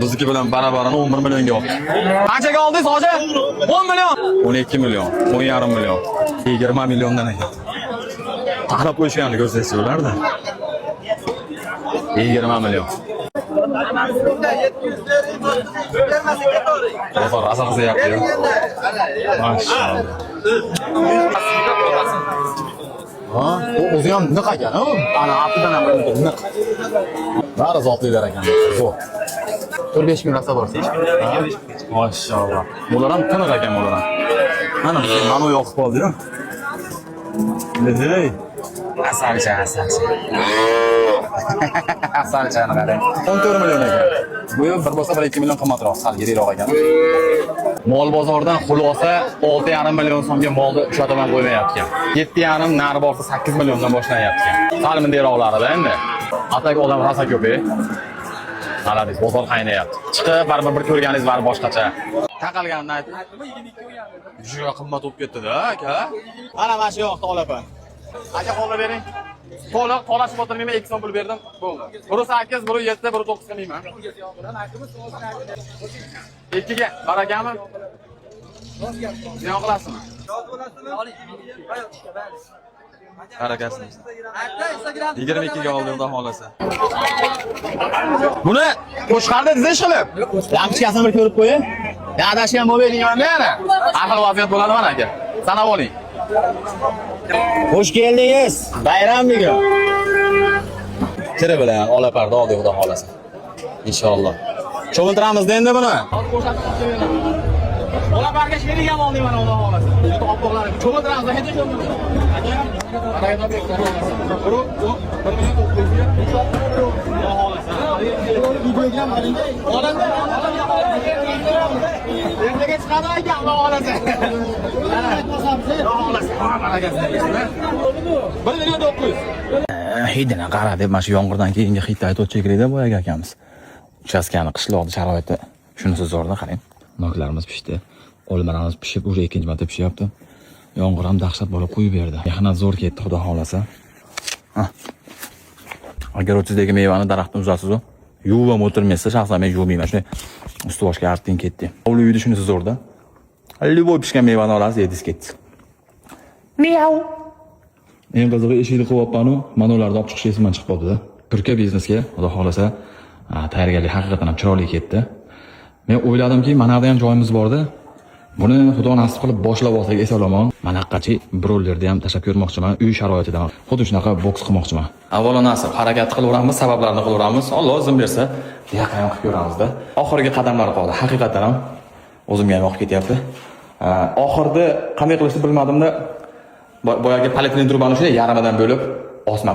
Bizniki bilan barabarini 11 millionga oldik. Qanchaga oldingiz, hoji? 10 million. 12 million, 10,5 million. 20 milliondan ekan. Taxlab qo'yishganini ko'rsatsa ularda. 20 million. Bozor asoqsa yapti. Maşallah. Ha, o'zi ham naq ekan, ha? Ana apidan ham naq. Bari zotlilar ekan. Zo'r. 4-5 kun rasa borsa. Maşallah. Bular ham tiniq ekan bular ham. Mana mana yoqib qoldi-ku. Ney? Asalcha. Asalchani qarang. 14 million ekan. Bu ham bir bo'lsa 1-2 million qimmatroq, sal yiriroq ekan. Mol bozordan xulosa 6,5 million so'mga molni ushlataman qo'ymayapti. 7,5 nari borsa 8 milliondan boshlanyapti. Sal bunday-roqlarida endi. Atak odam rosa ko'p. Qaradiz, bozor qaynayapti. Chiqib baribir bir ko'rganingiz bari boshqacha. Taqalganini aytib. Juda qimmat bo'lib ketdi-da, aka. Ana mana shu yoqda olaman. Aka qo'lga bering. To'liq to'lashib o'tirmayman, 2 so'm pul berdim. Bo'ldi. 1.8, 1.7, 1.9 qilmayman. 2ga barakami? Ziyon qilasizmi? Barakasini. 22ga oldim, xudo xolasa. Buni qo'shqarda dizish qilib, lampochkasini bir ko'rib qo'ying. Adashgan bo'lmaydigan yana. Axir vaziyat bo'ladi mana aka. Sanab oling. Xush keldingiz. Bayram bugun. Tiri bilan olaparda oldik, xudo xolasa. Inshaalloh. Cho'ntiramiz endi buni. Olaparga sherik ham oldik mana, xudo xolasa. Oppoqlar. Cho'ntiramiz, hech cho'ntiramiz. Hidini qara deb mana shu yomg'irdan keyingi hidni aytib o'tchaklaydi boyaga akamiz. Uchastkani qishloqda sharoiti shunisi zo'rda, qarang. Noklarimiz pishdi. Olmalarimiz pishib, уже ikkinchi marta pishyapti. Yomg'ir ham dahshat bo'lib qo'yib berdi. Mehnat zo'r ketdi, xudo xolasa. Agar o'zingizdagi mevani daraxtdan uzasiz-ku, yuvib ham o'tirmaysiz, shaxsan men yuvmayman. Shunday usti-boshga artding ketdi. Hovli uyda shunisi zo'rda. Liboy pishgan mevani olasiz, yedingiz ketdi. Miau. Men qizig'i eshikni qo'yapman-ku, mana ularni olib chiqish esimdan chiqib qoldi-da. Turkiya biznesga, xudo xolasa, tayyorgarlik haqiqatan ham chiroyli ketdi. Men o'yladimki, mana yerda ham joyimiz bor-da. Buni xudo nasib qilib boshlab olsak esalomon, manaqachi brollerda ham tashlab ko'rmoqchiman, uy sharoitida ham. Xuddi shunaqa boks qilmoqchiman. Avvalo nasib, harakat qilaveramiz, sabablarni qilaveramiz. Alloh izn bersa, yaqa ham qilib ko'ramiz-da. Oxirgi qadamlar qoldi. Haqiqatan ham o'zimga ham vaqt ketyapti. Oxirda qanday qilishni bilmadim-da, boyagi polietilen trubani shunday yarmidan bo'lib osma